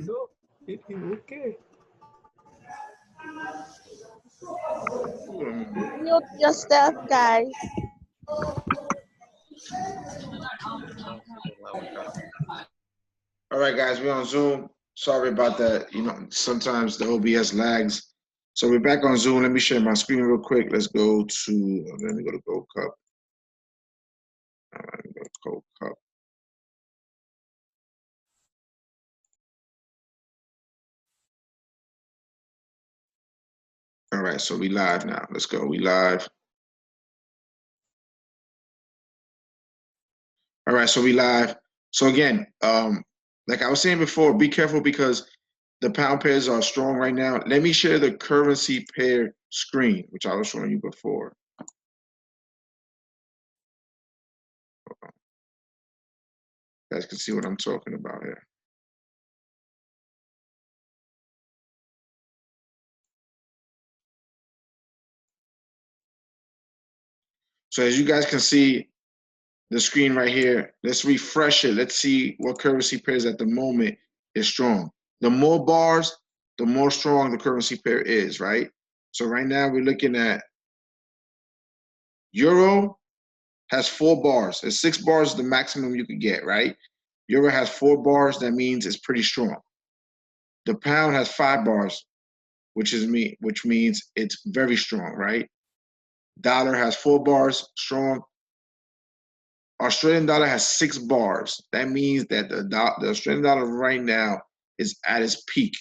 No, okay. Mute yourself, guys. All right, guys, we're on Zoom. Sorry about that. You know, sometimes the OBS lags. So we're back on Zoom. Let me share my screen real quick. Let's go to, let me go to Gold Cup. All right, go to Gold Cup. All right, so we live now. Let's go. We live. All right, so we live. So again, like I was saying before, be careful because the pound pairs are strong right now. Let me share the currency pair screen, which I was showing you before. You guys can see what I'm talking about here. So as you guys can see, the screen right here, let's refresh it. Let's see what currency pairs at the moment is strong. The more bars, the more strong the currency pair is, right? So right now we're looking at Euro has 4 bars. It's 6 bars is the maximum you could get, right? Euro has 4 bars, that means it's pretty strong. The pound has 5 bars, which means it's very strong, right? Dollar has 4 bars, strong. Australian dollar has 6 bars. That means that the Australian dollar right now is at its peak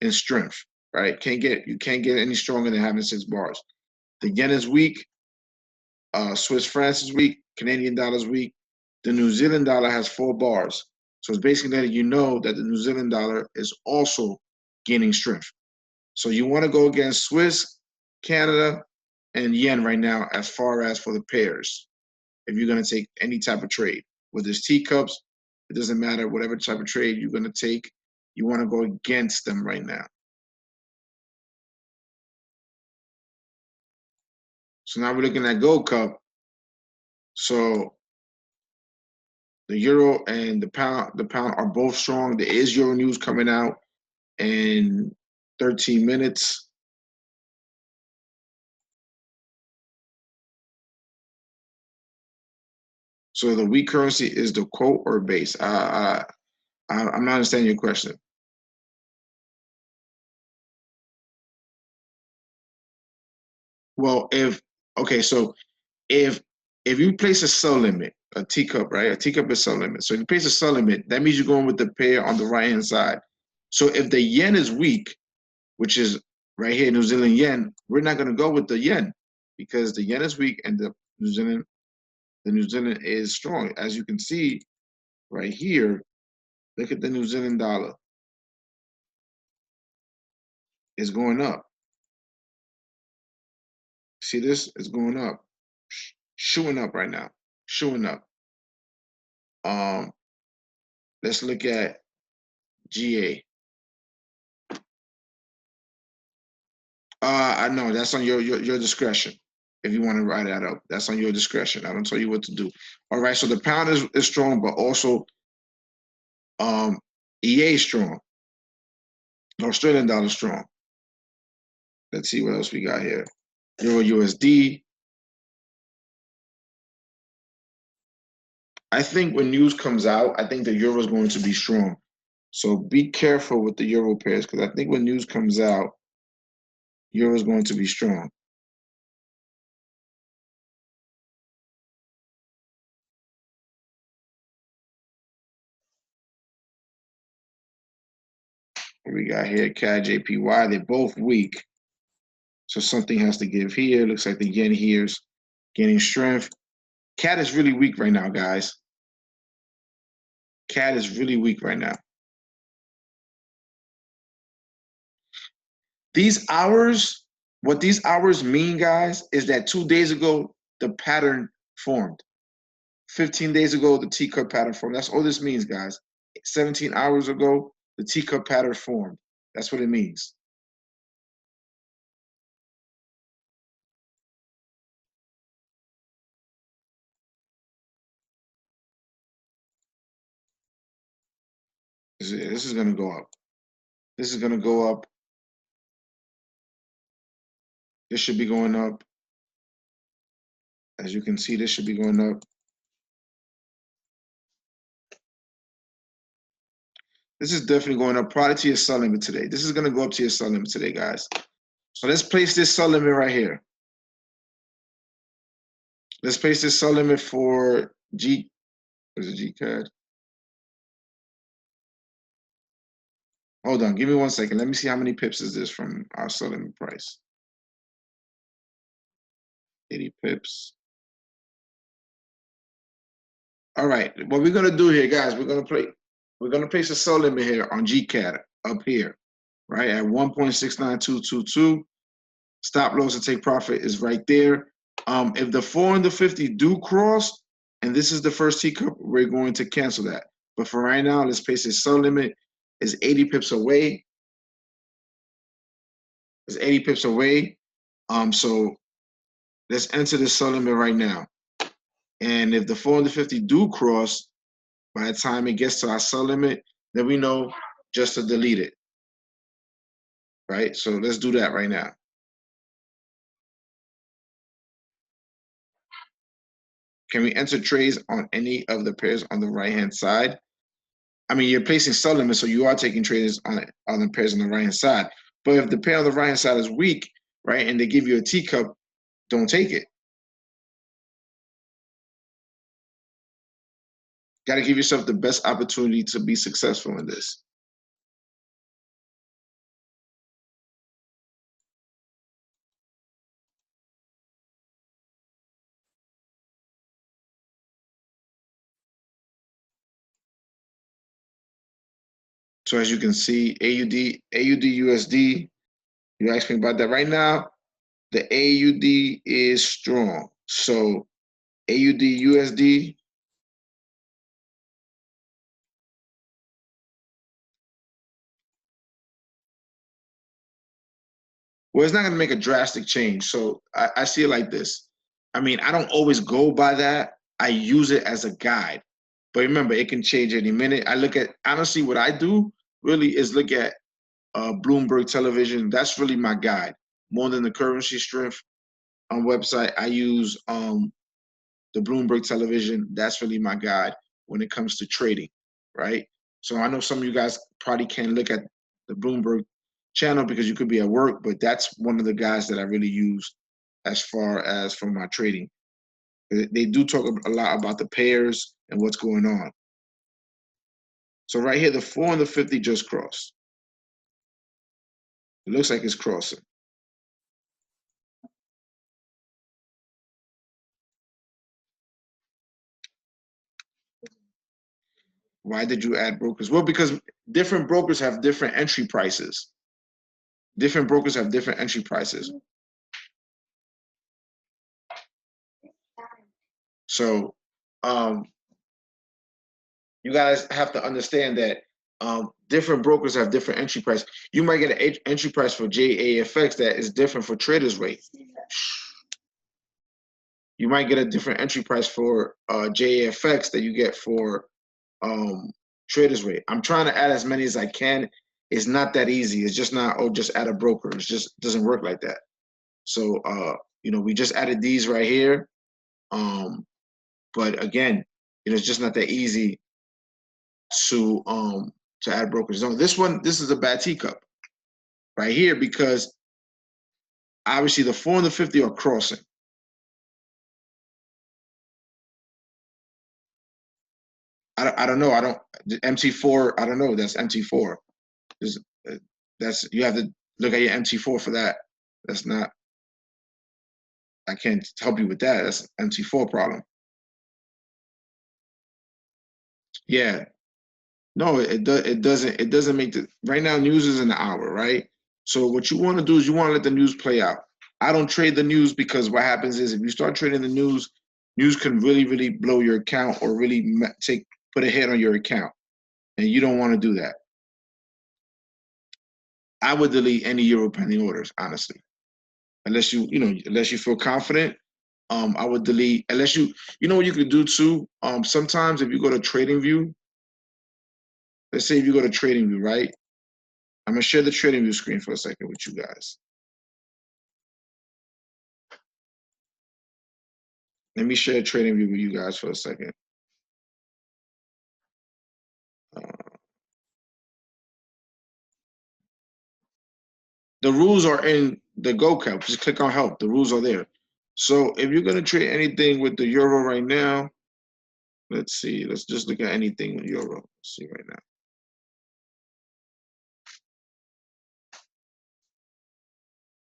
in strength, right? You can't get any stronger than having 6 bars. The yen is weak. Swiss franc is weak. Canadian dollar is weak. The New Zealand dollar has 4 bars. So it's basically letting you know that the New Zealand dollar is also gaining strength. So you want to go against Swiss, Canada, and yen right now as far as for the pairs. If you're going to take any type of trade, whether it's teacups, it doesn't matter, whatever type of trade you're going to take, you want to go against them right now. So now we're looking at Gold Cup. So the euro and the pound are both strong. There is Euro news coming out in 13 minutes. So the weak currency is the quote or base? I'm not understanding your question. Well, if you place a sell limit, a teacup, right? A teacup is sell limit. So if you place a sell limit, that means you're going with the pair on the right hand side. So if the yen is weak, which is right here, New Zealand yen, we're not going to go with the yen because the yen is weak and the New Zealand is strong. As you can see right here, look at the New Zealand dollar. It's going up. See this? It's going up. Shooing up right now. Shooing up. Let's look at GA. I know that's on your discretion. If you want to write that up, that's on your discretion. I don't tell you what to do. All right, so the pound is strong, but also EA is strong. Australian dollar strong. Let's see what else we got here. Euro USD. I think when news comes out, I think the euro is going to be strong. So be careful with the euro pairs because I think when news comes out, euro is going to be strong. What we got here, CAD, JPY, they're both weak. So something has to give here. Looks like the yen here is gaining strength. CAD is really weak right now, guys. CAD is really weak right now. These hours, what these hours mean, guys, is that 2 days ago, the pattern formed. 15 days ago, the teacup pattern formed. That's all this means, guys. 17 hours ago, the teacup pattern formed. That's what it means. This is gonna go up. This is gonna go up. This should be going up. As you can see, this should be going up. This is definitely going up. Probably to your sell limit today. This is gonna go up to your sell limit today, guys. So let's place this sell limit right here. Let's place this sell limit for G. What is it, GCAD? Hold on, give me 1 second. Let me see how many pips is this from our sell limit price. 80 pips. All right, what we're gonna do here, guys, we're gonna place a sell limit here on GCAD up here, right at 1.69222. Stop loss to take profit is right there. If the 450 do cross, and this is the first Teacup, we're going to cancel that. But for right now, let's place this sell limit is 80 pips away. It's 80 pips away. So let's enter the sell limit right now. And if the 450 do cross, by the time it gets to our sell limit, then we know just to delete it. Right? So let's do that right now. Can we enter trades on any of the pairs on the right-hand side? I mean, you're placing sell limits, so you are taking trades on the pairs on the right-hand side. But if the pair on the right-hand side is weak, right, and they give you a Teacup, don't take it. Got to give yourself the best opportunity to be successful in this. So as you can see, AUD USD, you asked me about that. Right now, the AUD is strong. So AUD USD, well, it's not going to make a drastic change. So I see it like this. I mean, I don't always go by that. I use it as a guide. But remember, it can change any minute. I look at, honestly, what I do really is look at Bloomberg television. That's really my guide. More than the currency strength website, I use the Bloomberg television. That's really my guide when it comes to trading, right? So I know some of you guys probably can't look at the Bloomberg channel because you could be at work, but that's one of the guys that I really use as far as for my trading. They do talk a lot about the pairs and what's going on. So right here, the 4 and the 50 just crossed. It looks like it's crossing. Why did you add brokers? Well, because different brokers have different entry prices. Different brokers have different entry prices. So you guys have to understand that different brokers have different entry price. You might get an entry price for JAFX that is different for Traders Rate. You might get a different entry price for JAFX that you get for Traders Rate. I'm trying to add as many as I can. It's not that easy. It's just not, oh, just add a broker. It just doesn't work like that. So, you know, we just added these right here. But again, it's just not that easy to add brokers. No, this is a bad Teacup right here because obviously the 4 and the 50 are crossing. I don't know. MT4. I don't know. That's MT4. You have to look at your MT4 for that. That's not. I can't help you with that. That's MT4 problem. Yeah. No, it doesn't make the right now. News is an hour, right? So what you want to do is you want to let the news play out. I don't trade the news because what happens is if you start trading the news can really, really blow your account or really put a hit on your account, and you don't want to do that. I would delete any euro pending orders, honestly, unless you feel confident. I would delete unless you know what you could do too. Sometimes if you go to TradingView, let's say if you go to TradingView, right? I'm gonna share the TradingView screen for a second with you guys. Let me share TradingView with you guys for a second. The rules are in the Go Help. Just click on Help. The rules are there. So if you're gonna trade anything with the euro right now, let's see. Let's just look at anything with euro. Let's see right now.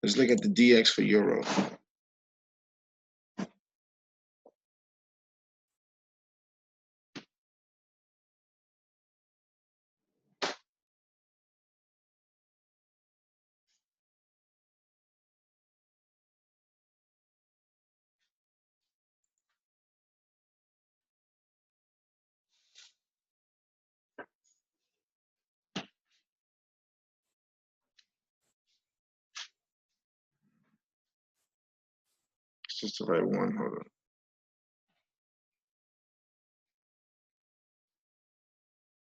Let's look at the DX for euro. It's just the right one. Hold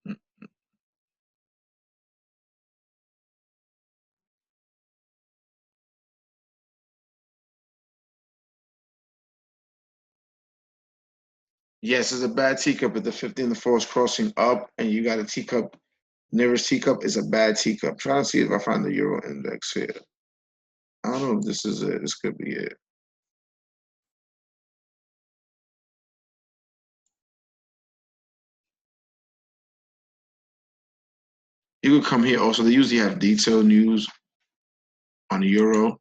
on. Yes, it's a bad teacup at the 50 and the false crossing up, and you got a teacup. Nearest teacup is a bad teacup. Trying to see if I find the euro index here. I don't know if this is it. This could be it. You could come here also. They usually have detailed news on the euro.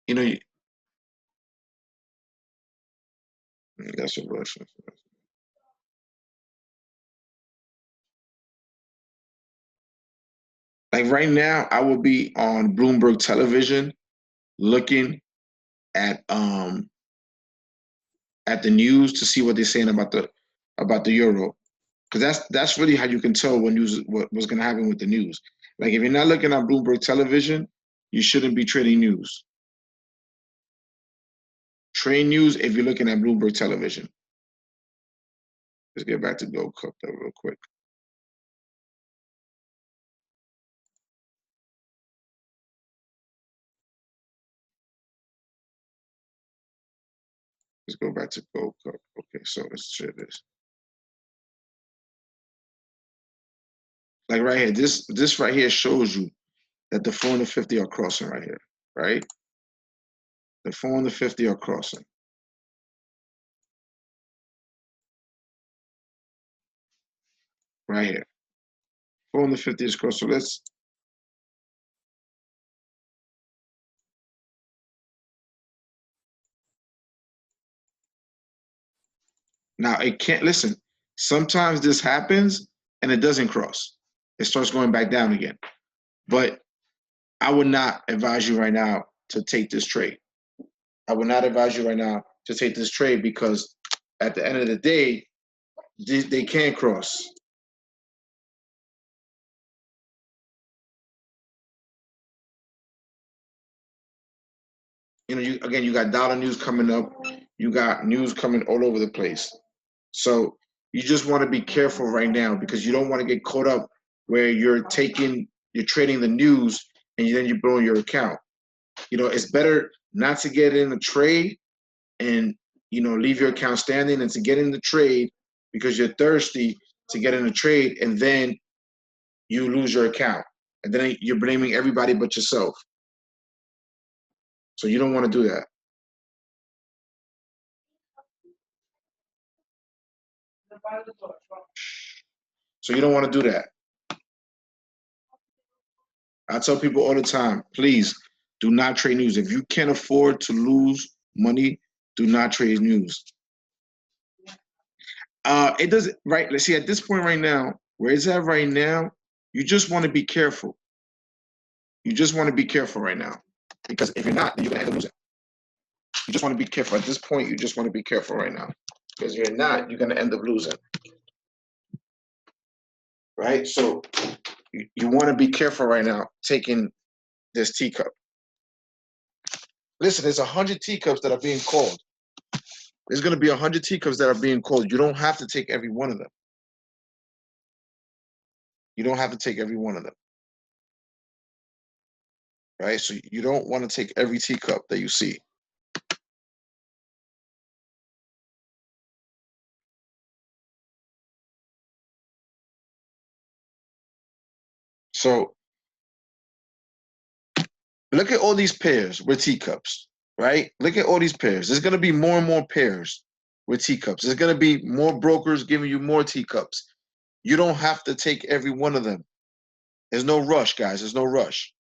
You know, that's a Russian. Like right now, I will be on Bloomberg television looking at the news to see what they're saying about the euro. Because that's really how you can tell what's going to happen with the news. Like if you're not looking at Bloomberg television, you shouldn't be trading news. Trade news if you're looking at Bloomberg television. Let's get back to Gold Cup though real quick. Let's go back to Gold Cup. Okay, so let's share this. Like right here, this right here shows you that the 4 and the 50 are crossing right here, right? The 4 and the 50 are crossing. Right here. 4 and the 50 is crossing. So let's now it can't listen. Sometimes this happens and it doesn't cross. It starts going back down again. But I would not advise you right now to take this trade. I would not advise you right now to take this trade because at the end of the day, they can't cross. You know, you got dollar news coming up. You got news coming all over the place. So you just want to be careful right now because you don't want to get caught up where you're trading the news and then you're blowing your account. You know, it's better not to get in a trade and, you know, leave your account standing and to get in the trade because you're thirsty to get in a trade and then you lose your account. And then you're blaming everybody but yourself. So you don't want to do that. So you don't want to do that. I tell people all the time, please do not trade news. If you can't afford to lose money, do not trade news. It doesn't, right? Let's see, at this point right now, where it's at right now, you just want to be careful. You just want to be careful right now. Because if you're not, then you're going to end up losing. You just want to be careful. At this point, you just want to be careful right now. Because if you're not, you're going to end up losing. Right? So you want to be careful right now taking this teacup. Listen, there's 100 teacups that are being called. There's going to be 100 teacups that are being called. You don't have to take every one of them. You don't have to take every one of them. Right? So you don't want to take every teacup that you see. So look at all these pairs with teacups, right? Look at all these pairs. There's going to be more and more pairs with teacups. There's going to be more brokers giving you more teacups. You don't have to take every one of them. There's no rush, guys. There's no rush.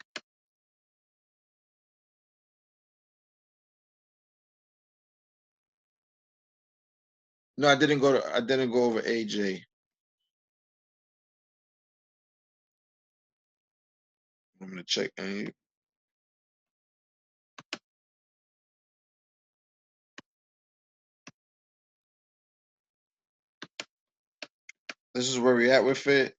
No, I didn't go over AJ. I'm gonna check. This is where we're at with it.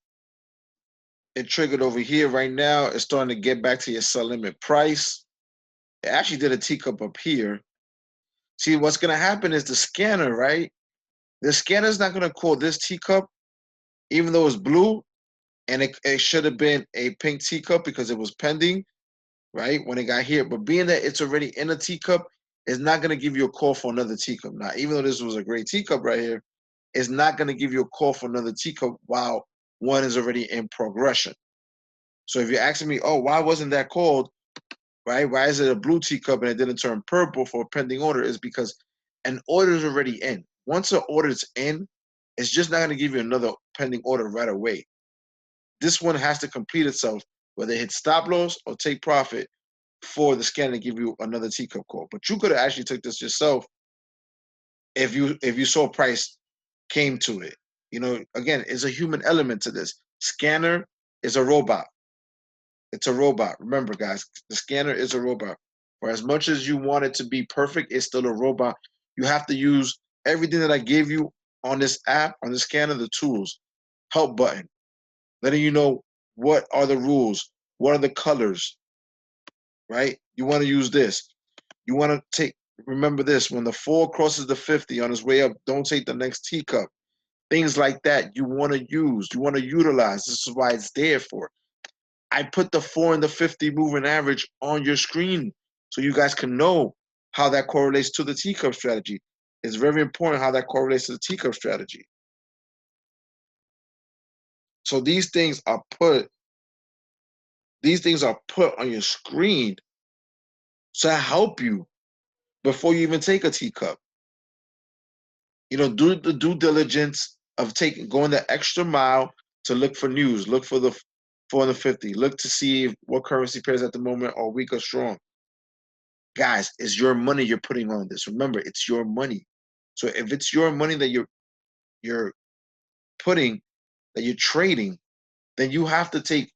It triggered over here right now. It's starting to get back to your sell limit price. It actually did a teacup up here. See, what's gonna happen is the scanner, right? The scanner's not gonna call this teacup, even though it's blue, and it should have been a pink teacup because it was pending, right? When it got here. But being that it's already in a teacup, it's not gonna give you a call for another teacup. Now, even though this was a great teacup right here, it's not gonna give you a call for another teacup while one is already in progression. So if you're asking me, oh, why wasn't that called, right? Why is it a blue teacup and it didn't turn purple for a pending order? Is because an order is already in. Once an order is in, it's just not going to give you another pending order right away. This one has to complete itself, whether it hit stop loss or take profit, for the scanner to give you another teacup call. But you could have actually took this yourself if you saw price came to it. You know, again, it's a human element to this. Scanner is a robot. It's a robot. Remember, guys, the scanner is a robot. For as much as you want it to be perfect, it's still a robot. You have to use everything that I gave you on this app, on the scanner, the tools, help button, letting you know what are the rules, what are the colors, right? You want to use this. You want to remember this, when the 4 crosses the 50 on its way up, don't take the next teacup. Things like that you want to use, you want to utilize. This is why it's there for. I put the 4 and the 50 moving average on your screen so you guys can know how that correlates to the teacup strategy. It's very important how that correlates to the teacup strategy. So these things are put on your screen to help you before you even take a teacup. You know, do the due diligence of going the extra mile to look for news, look for the 4 and the 50, look to see what currency pairs at the moment are weak or strong. Guys, it's your money you're putting on this. Remember, it's your money. So if it's your money that you're putting, that you're trading, then you have to take,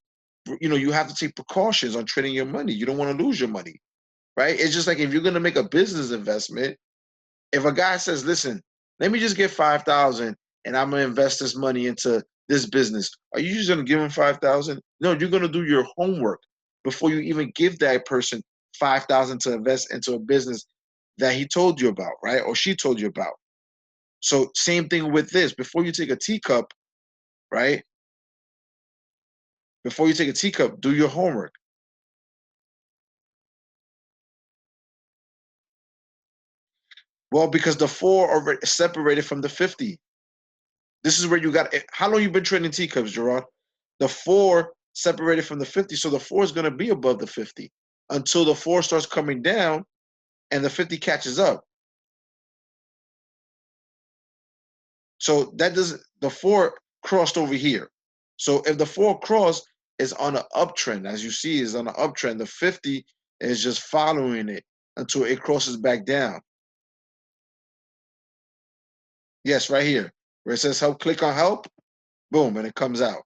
you have to take precautions on trading your money. You don't want to lose your money, right? It's just like if you're going to make a business investment, if a guy says, listen, let me just get 5,000 and I'm going to invest this money into this business, are you just going to give him 5,000? No, you're going to do your homework before you even give that person 5,000 to invest into a business that he told you about, right? Or she told you about. So same thing with this. Before you take a teacup, right? Before you take a teacup, do your homework. Well, because the 4 are separated from the 50. This is where you got. How long you been trading teacups, Gerard? The 4 separated from the 50, so the 4 is going to be above the 50 until the 4 starts coming down and the 50 catches up. So that doesn't. The 4 crossed over here. So if the 4 cross is on an uptrend, as you see, is on an uptrend, the 50 is just following it until it crosses back down. Yes, right here where it says help. Click on help. Boom, and it comes out.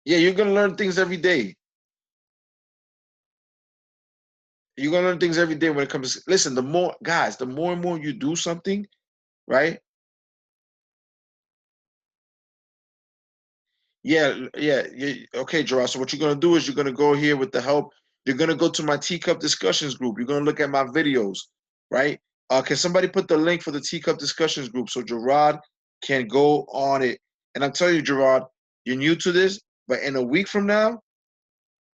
Yeah, you're gonna learn things every day. You're gonna learn things every day when it comes to, listen, the more guys, the more and more you do something, right? Yeah. Okay, Gerard. So what you're gonna do is you're gonna go here with the help. You're gonna go to my Teacup discussions group. You're gonna look at my videos, right? Can somebody put the link for the Teacup discussions group so Gerard can go on it? And I'm telling you, Gerard, you're new to this, but in a week from now,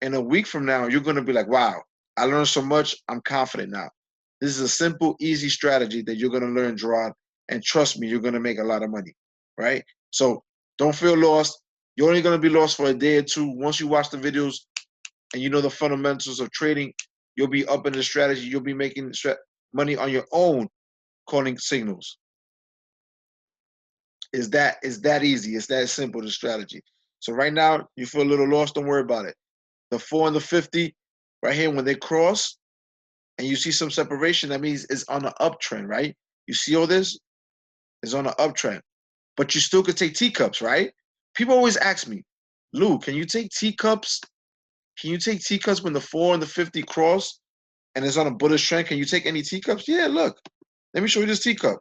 you're gonna be like, wow, I learned so much. I'm confident now. This is a simple, easy strategy that you're gonna learn, Gerard. And trust me, you're gonna make a lot of money, right? So don't feel lost. You're only going to be lost for a day or two. Once you watch the videos and you know the fundamentals of trading, you'll be up in the strategy. You'll be making money on your own calling signals. Is that easy? It's that simple, the strategy. So right now, you feel a little lost. Don't worry about it. The 4 and the 50 right here, when they cross and you see some separation, that means it's on an uptrend, right? You see all this? It's on an uptrend. But you still could take teacups, right? People always ask me, Lou, can you take teacups? Can you take teacups when the 4 and the 50 cross and it's on a bullish trend? Can you take any teacups? Yeah, look. Let me show you this teacup.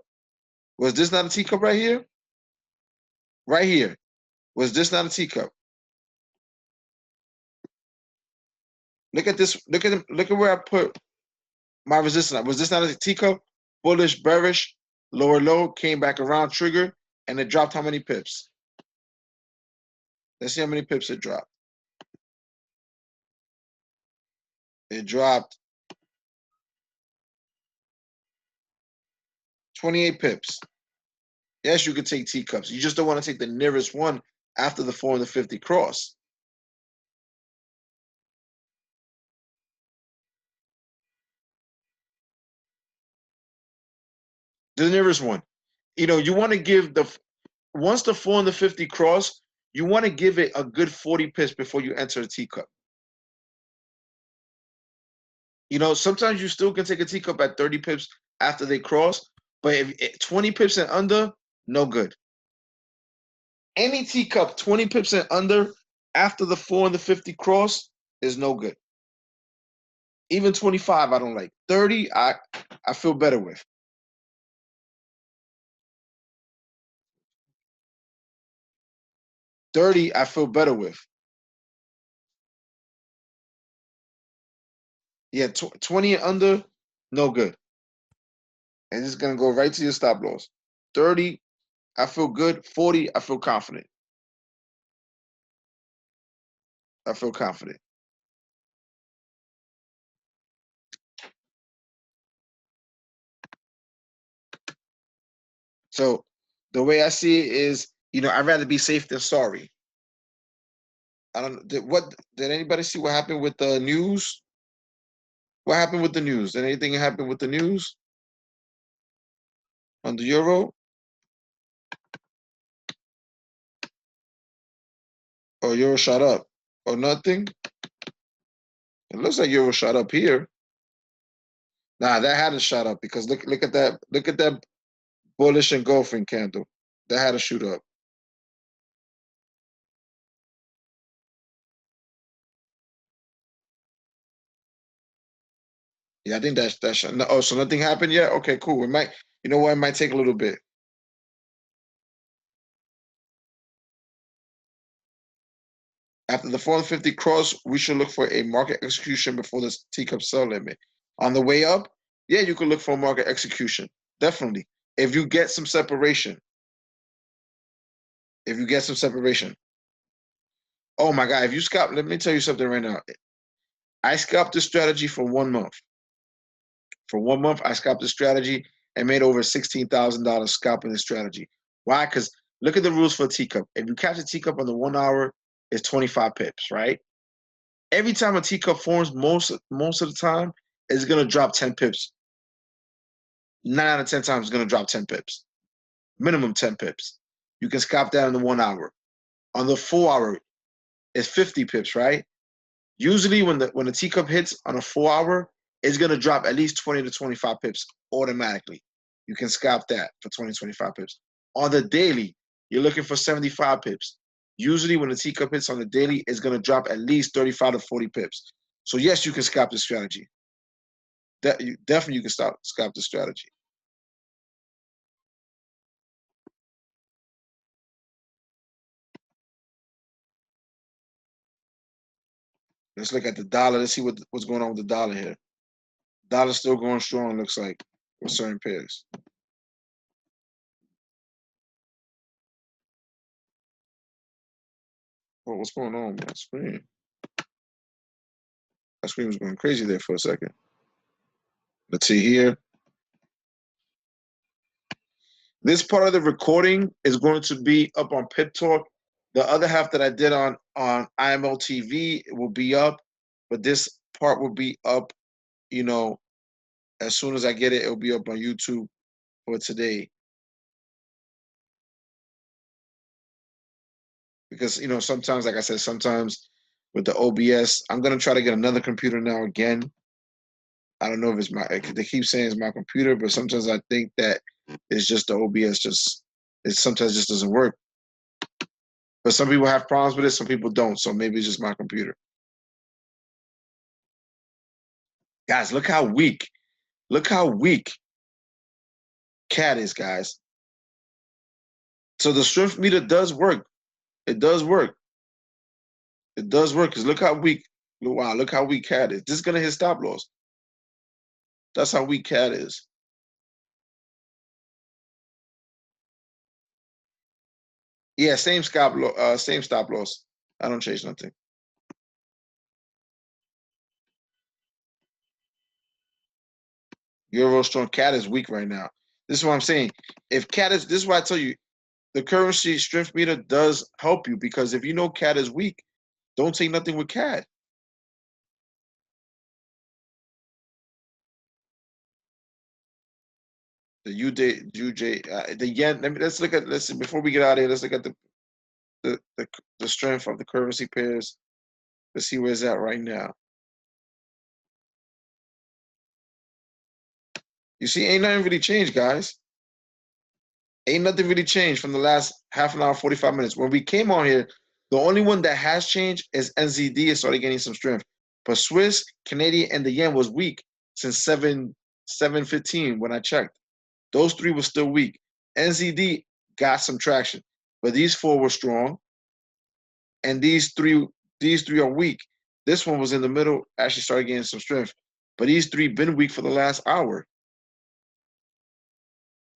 Was this not a teacup right here? Right here. Was this not a teacup? Look at this. Look at where I put my resistance. Was this not a teacup? Bullish, bearish, lower low, came back around, trigger, and it dropped how many pips? Let's see how many pips it dropped. It dropped 28 pips. Yes, you could take teacups. You just don't want to take the nearest one after the 4 and the 50 cross. The nearest one. You know, you want to give once the 4 and the 50 cross, you want to give it a good 40 pips before you enter a teacup. You know, sometimes you still can take a teacup at 30 pips after they cross, but if 20 pips and under, no good. Any teacup 20 pips and under after the 4 and the 50 cross is no good. Even 25, I don't like. 30, I feel better with. 30, I feel better with. Yeah, 20 and under, no good. And it's going to go right to your stop loss. 30, I feel good. 40, I feel confident. I feel confident. So the way I see it is, you know, I'd rather be safe than sorry. I don't. Did anybody see what happened with the news? What happened with the news? Did anything happen with the news on the euro? Or euro shot up? Or nothing? It looks like euro shot up here. Nah, that had to shot up because look at that. Look at that bullish engulfing candle. That had to shoot up. Yeah, I think that's no, oh, so nothing happened yet? Okay, cool. It might, you know what, it might take a little bit. After the 450 cross, we should look for a market execution before the teacup sell limit. On the way up, yeah, you could look for a market execution. Definitely. If you get some separation. If you get some separation. Oh my God, if you scalp, let me tell you something right now. I scalped this strategy for 1 month. For 1 month, I scalped this strategy and made over $16,000 scalping this strategy. Why? Because look at the rules for a teacup. If you catch a teacup on the 1 hour, it's 25 pips, right? Every time a teacup forms, most of the time, it's gonna drop 10 pips. 9 out of 10 times, it's gonna drop 10 pips. Minimum 10 pips. You can scalp that in the 1 hour. On the 4 hour, it's 50 pips, right? Usually when the teacup hits on a 4 hour, it's gonna drop at least 20 to 25 pips automatically. You can scalp that for 20, 25 pips. On the daily, you're looking for 75 pips. Usually when the teacup hits on the daily, it's gonna drop at least 35 to 40 pips. So yes, you can scalp the strategy. Definitely you can scalp the strategy. Let's look at the dollar. Let's see what's going on with the dollar here. Dollar's still going strong, looks like, with certain pairs. Oh, what's going on with my screen? My screen was going crazy there for a second. Let's see here. This part of the recording is going to be up on Pip Talk. The other half that I did on IML TV will be up, but this part will be up, you know, as soon as I get it, it'll be up on YouTube for today. Because, you know, sometimes, like I said, sometimes with the OBS, I'm going to try to get another computer now again. I don't know if it's they keep saying it's my computer, but sometimes I think that it's just the OBS it sometimes just doesn't work. But some people have problems with it, some people don't. So maybe it's just my computer. Guys, look how weak CAD is, guys. So the strength meter does work. It does work. It does work, because look how weak, wow, look how weak CAD is. This is going to hit stop loss. That's how weak CAD is. Yeah, same stop loss. I don't change nothing. Euro strong. CAD is weak right now. This is what I'm saying. If CAD is, this is why I tell you, the currency strength meter does help you, because if you know CAD is weak, don't take nothing with CAD. The the yen. Let's see, before we get out of here. Let's look at the strength of the currency pairs. Let's see where it's at right now. You see, ain't nothing really changed, guys. Ain't nothing really changed from the last half an hour, 45 minutes. When we came on here, the only one that has changed is NZD. It started getting some strength. But Swiss, Canadian, and the yen was weak since 7:15 when I checked. Those three were still weak. NZD got some traction, but these four were strong, and these three are weak. This one was in the middle, actually started getting some strength, but these three been weak for the last hour.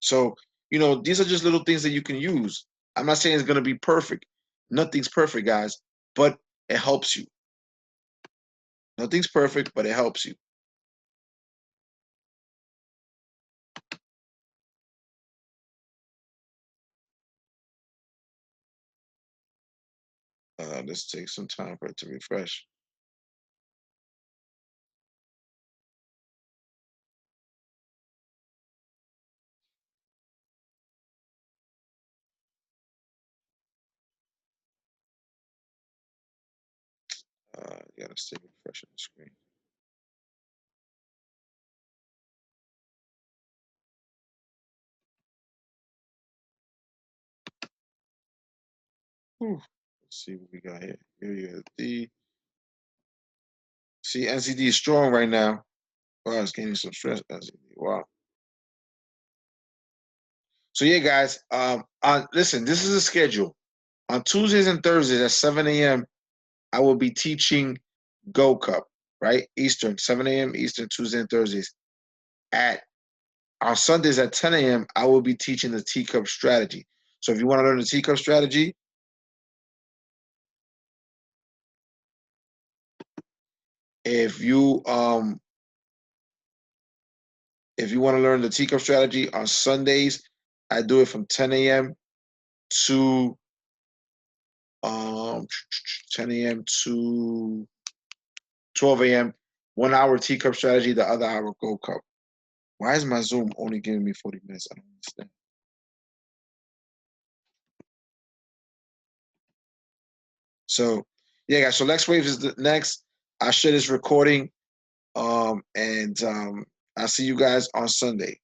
So, you know, these are just little things that you can use. I'm not saying it's going to be perfect. Nothing's perfect, guys, but it helps you. Nothing's perfect, but it helps you. Let's take some time for it to refresh. Yeah, let's take a refresh on the screen. Whew. Let's see what we got here. USD. See, NCD is strong right now. Wow, it's gaining some stress. NCD. Wow. So yeah, guys. Listen, this is a schedule. On Tuesdays and Thursdays at 7 a.m., I will be teaching Go Cup, right? Eastern, 7 a.m. Eastern, Tuesdays and Thursdays. On Sundays at 10 a.m., I will be teaching the Teacup strategy. So if you want to learn the Teacup strategy, if you want to learn the Teacup strategy on Sundays, I do it from 10 a.m. to 10 a.m. to 12 a.m. 1 hour Teacup strategy, the other hour Go Cup. Why is my Zoom only giving me 40 minutes? I don't understand. So, yeah, guys. So Lex Waves is the next. I share this recording, and I'll see you guys on Sunday.